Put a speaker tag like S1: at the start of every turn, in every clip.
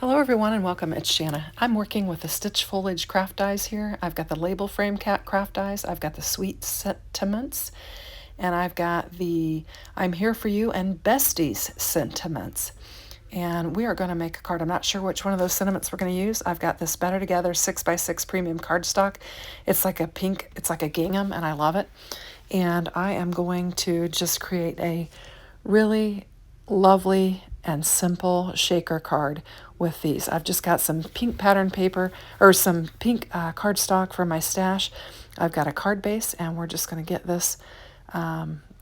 S1: Hello everyone and welcome, it's Shanna. I'm working with the Stitch Foliage craft dies here. I've got the label frame cat craft dies, I've got the Sweet Sentiments, and I've got the I'm Here For You and Besties sentiments. And we are going to make a card. I'm not sure which one of those sentiments we're going to use. I've got this Better Together 6x6 premium cardstock. It's like a pink, it's like a gingham, and I love it. And I am going to just create a really lovely and simple shaker card with these. I've just got some pink pattern paper or some pink cardstock from my stash. I've got a card base, and we're just going to get this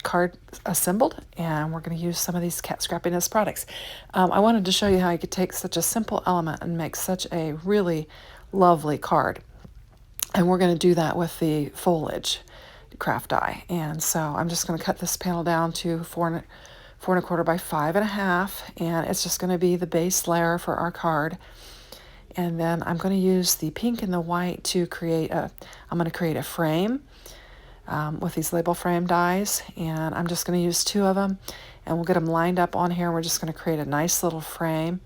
S1: card assembled, and we're going to use some of these cat scrappiness products. I wanted to show you how you could take such a simple element and make such a really lovely card. And we're going to do that with the foliage craft die. And so I'm just going to cut this panel down to 4 1/4 by 5 1/2, and it's just going to be the base layer for our card. And then I'm going to use the pink and the white to create I'm going to create a frame with these label frame dies, and I'm just going to use 2 of them, and we'll get them lined up on here. We're just going to create a nice little frame,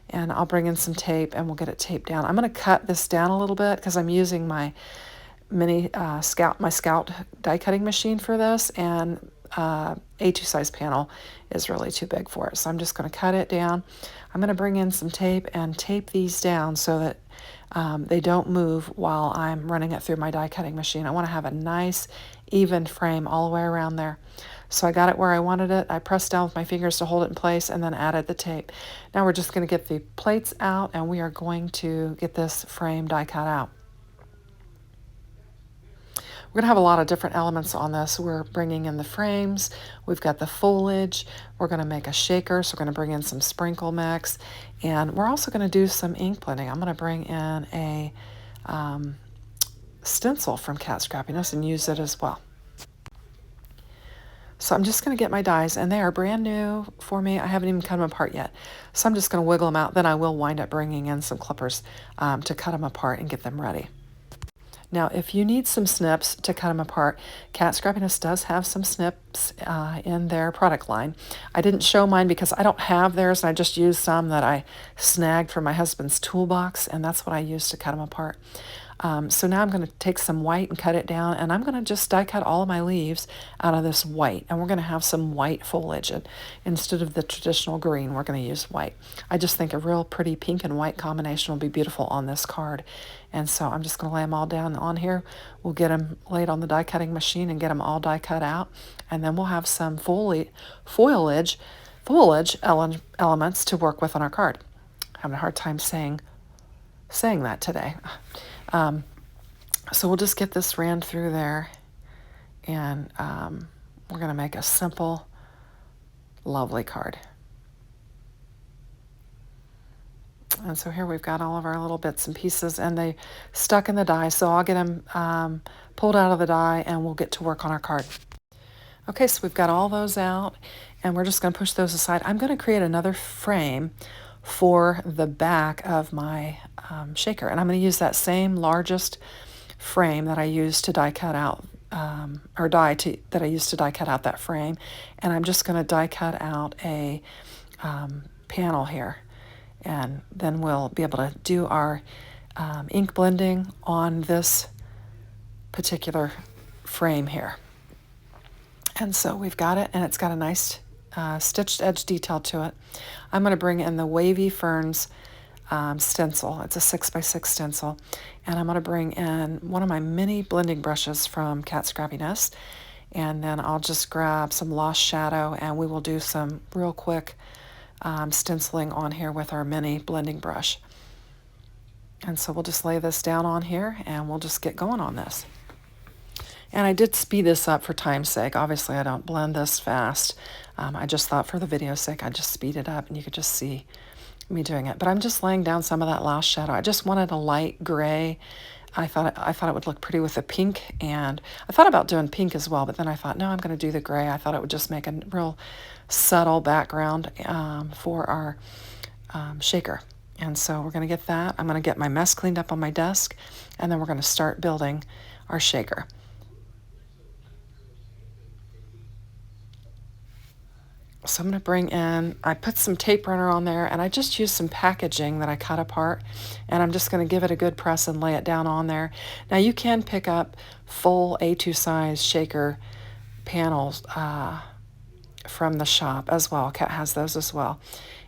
S1: and I'll bring in some tape and we'll get it taped down. I'm going to cut this down a little bit because I'm using my mini Scout die cutting machine for this, and A2 size panel is really too big for it. So I'm just going to cut it down. I'm going to bring in some tape and tape these down so that they don't move while I'm running it through my die cutting machine. I want to have a nice even frame all the way around there. So I got it where I wanted it. I pressed down with my fingers to hold it in place and then added the tape. Now we're just going to get the plates out, and we are going to get this frame die cut out. We're going to have a lot of different elements on this. We're bringing in the frames, we've got the foliage, we're going to make a shaker, so we're going to bring in some sprinkle mix, and we're also going to do some ink blending. I'm going to bring in a stencil from Cat Scrappiness and use it as well. So I'm just going to get my dies, and they are brand new for me. I haven't even cut them apart yet. So I'm just going to wiggle them out. Then I will wind up bringing in some clippers to cut them apart and get them ready. Now, if you need some snips to cut them apart, Cat Scrappiness does have some snips in their product line. I didn't show mine because I don't have theirs, and I just used some that I snagged from my husband's toolbox, and that's what I used to cut them apart. So now I'm going to take some white and cut it down, and I'm going to just die cut all of my leaves out of this white, and we're going to have some white foliage. And instead of the traditional green, we're going to use white. I just think a real pretty pink and white combination will be beautiful on this card. And so I'm just going to lay them all down on here. We'll get them laid on the die cutting machine and get them all die cut out, and then we'll have some foliage elements to work with on our card. I'm having a hard time saying that today. So we'll just get this ran through there, and we're going to make a simple, lovely card. And so here we've got all of our little bits and pieces, and they stuck in the die, so I'll get them pulled out of the die, and we'll get to work on our card. Okay, so we've got all those out, and we're just going to push those aside. I'm going to create another frame for the back of my shaker, and I'm going to use that same largest frame that I used to die cut out, that I used to die cut out that frame, and I'm just going to die cut out a panel here, and then we'll be able to do our ink blending on this particular frame here. And so we've got it, and it's got a nice stitched edge detail to it. I'm going to bring in the Wavy Ferns stencil. It's a 6x6 stencil, and I'm going to bring in one of my mini blending brushes from Cat Scrappiness, and then I'll just grab some Lost Shadow, and we will do some real quick stenciling on here with our mini blending brush. And so we'll just lay this down on here, and we'll just get going on this. And I did speed this up for time's sake. Obviously, I don't blend this fast. I just thought for the video's sake, I'd just speed it up, and you could just see me doing it. But I'm just laying down some of that Lost Shadow. I just wanted a light gray. I thought it would look pretty with the pink, and I thought about doing pink as well, but then I thought, no, I'm going to do the gray. I thought it would just make a real subtle background for our shaker. And so we're going to get that. I'm going to get my mess cleaned up on my desk, and then we're going to start building our shaker. So I'm going to bring in, I put some tape runner on there, and I just used some packaging that I cut apart, and I'm just going to give it a good press and lay it down on there. Now you can pick up full A2 size shaker panels from the shop as well. Kat has those as well.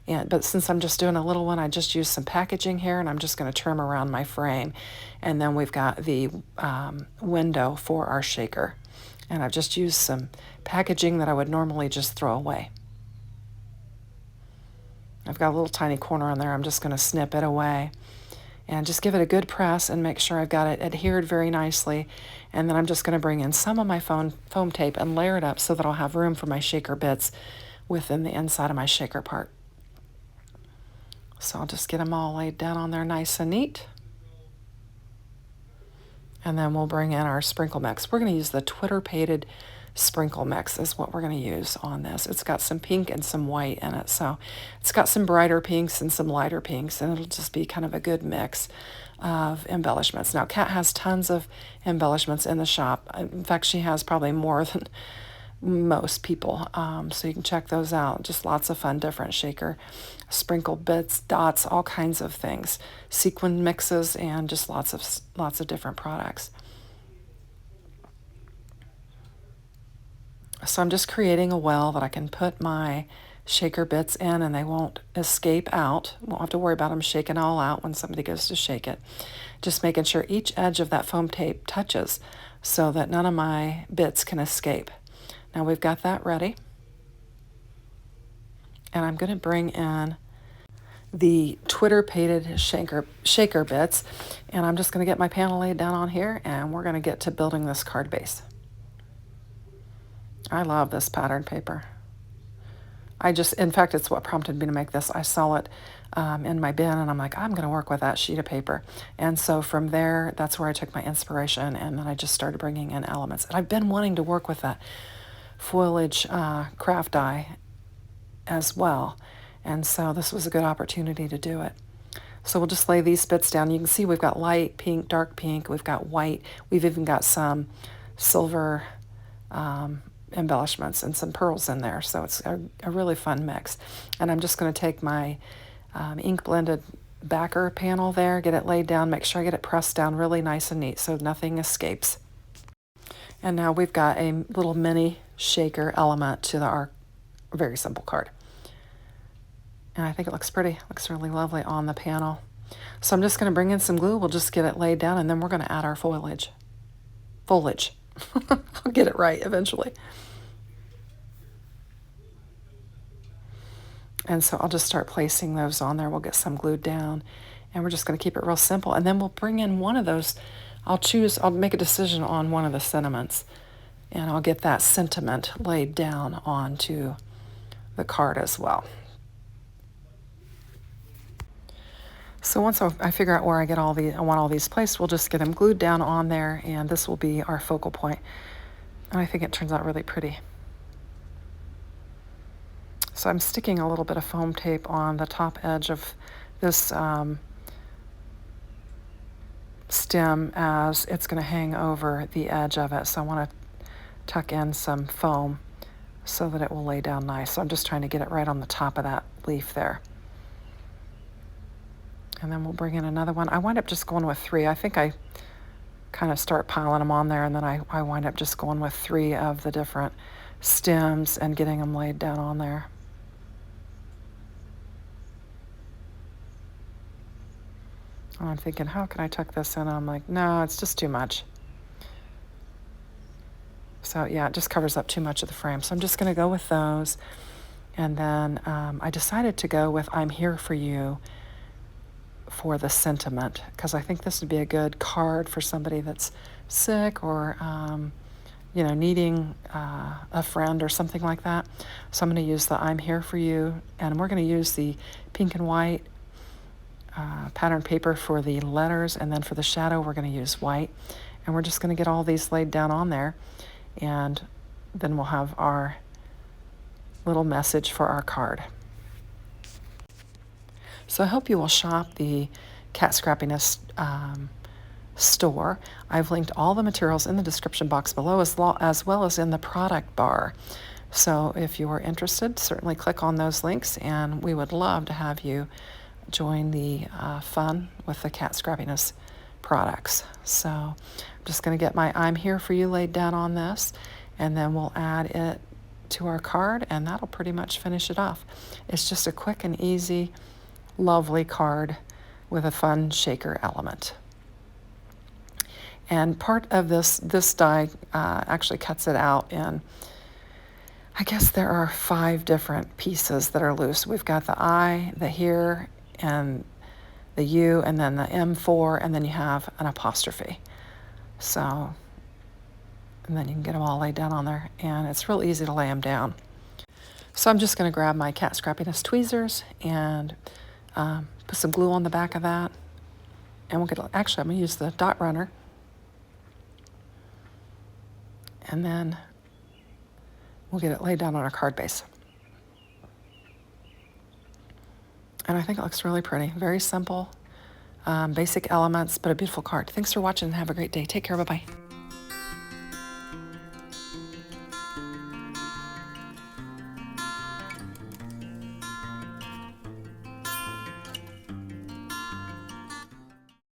S1: But since I'm just doing a little one, I just used some packaging here, and I'm just going to trim around my frame. And then we've got the window for our shaker. And I've just used some packaging that I would normally just throw away. I've got a little tiny corner on there. I'm just going to snip it away and just give it a good press and make sure I've got it adhered very nicely. And then I'm just going to bring in some of my foam tape and layer it up so that I'll have room for my shaker bits within the inside of my shaker part. So I'll just get them all laid down on there nice and neat. And then we'll bring in our sprinkle mix. We're going to use the Twitter painted sprinkle mix is what we're going to use on this. It's got some pink and some white in it. So it's got some brighter pinks and some lighter pinks, and it'll just be kind of a good mix of embellishments. Now, Kat has tons of embellishments in the shop. In fact, she has probably more than most people. So you can check those out. Just lots of fun, different shaker, sprinkle bits, dots, all kinds of things, sequin mixes, and just lots of different products. So I'm just creating a well that I can put my shaker bits in, and they won't escape out. Won't have to worry about them shaking all out when somebody goes to shake it. Just making sure each edge of that foam tape touches so that none of my bits can escape. Now we've got that ready. And I'm going to bring in the Twitter painted shaker bits, and I'm just going to get my panel laid down on here, and we're going to get to building this card base. I love this pattern paper. In fact, it's what prompted me to make this. I saw it in my bin, and I'm like, I'm going to work with that sheet of paper. And so from there, that's where I took my inspiration, and then I just started bringing in elements. And I've been wanting to work with that foliage craft die as well. And so this was a good opportunity to do it. So we'll just lay these bits down. You can see we've got light pink, dark pink, we've got white, we've even got some silver embellishments and some pearls in there. So it's a really fun mix. And I'm just going to take my ink blended backer panel there, get it laid down, make sure I get it pressed down really nice and neat so nothing escapes. And now we've got a little mini shaker element to our very simple card. And I think it looks pretty. It looks really lovely on the panel. So I'm just going to bring in some glue. We'll just get it laid down, and then we're going to add our foliage. Foliage. I'll get it right eventually. And so I'll just start placing those on there. We'll get some glued down, and we're just going to keep it real simple. And then we'll bring in one of those. I'll make a decision on one of the sentiments, and I'll get that sentiment laid down onto the card as well. So once I figure out where I want all these placed, we'll just get them glued down on there, and this will be our focal point. And I think it turns out really pretty. So I'm sticking a little bit of foam tape on the top edge of this stem as it's going to hang over the edge of it. So I want to tuck in some foam so that it will lay down nice. So I'm just trying to get it right on the top of that leaf there. And then we'll bring in another one. I wind up just going with 3. I think I kind of start piling them on there, and then I wind up just going with 3 of the different stems and getting them laid down on there. And I'm thinking, how can I tuck this in? And I'm like, no, it's just too much. So yeah, it just covers up too much of the frame. So I'm just going to go with those. And then I decided to go with I'm Here For You for the sentiment, because I think this would be a good card for somebody that's sick or needing a friend or something like that. So I'm going to use the I'm Here For You, and we're going to use the pink and white pattern paper for the letters, and then for the shadow we're going to use white, and we're just going to get all these laid down on there, and then we'll have our little message for our card. So I hope you will shop the Cat Scrappiness store. I've linked all the materials in the description box below, as well as in the product bar. So if you're interested, certainly click on those links, and we would love to have you join the fun with the cat scrappiness products. So I'm just going to get my I'm Here For You laid down on this, and then we'll add it to our card, and that'll pretty much finish it off. It's just a quick and easy, lovely card with a fun shaker element. And part of this die actually cuts it out in, I guess there are 5 different pieces that are loose. We've got the I, the here, and the U, and then the M4, and then you have an apostrophe. So, and then you can get them all laid down on there, and it's real easy to lay them down. So I'm just going to grab my cat scrappiness tweezers and put some glue on the back of that. And we'll get, actually I'm going to use the dot runner. And then we'll get it laid down on our card base. And I think it looks really pretty. Very simple, basic elements, but a beautiful card. Thanks for watching and have a great day. Take care. Bye-bye.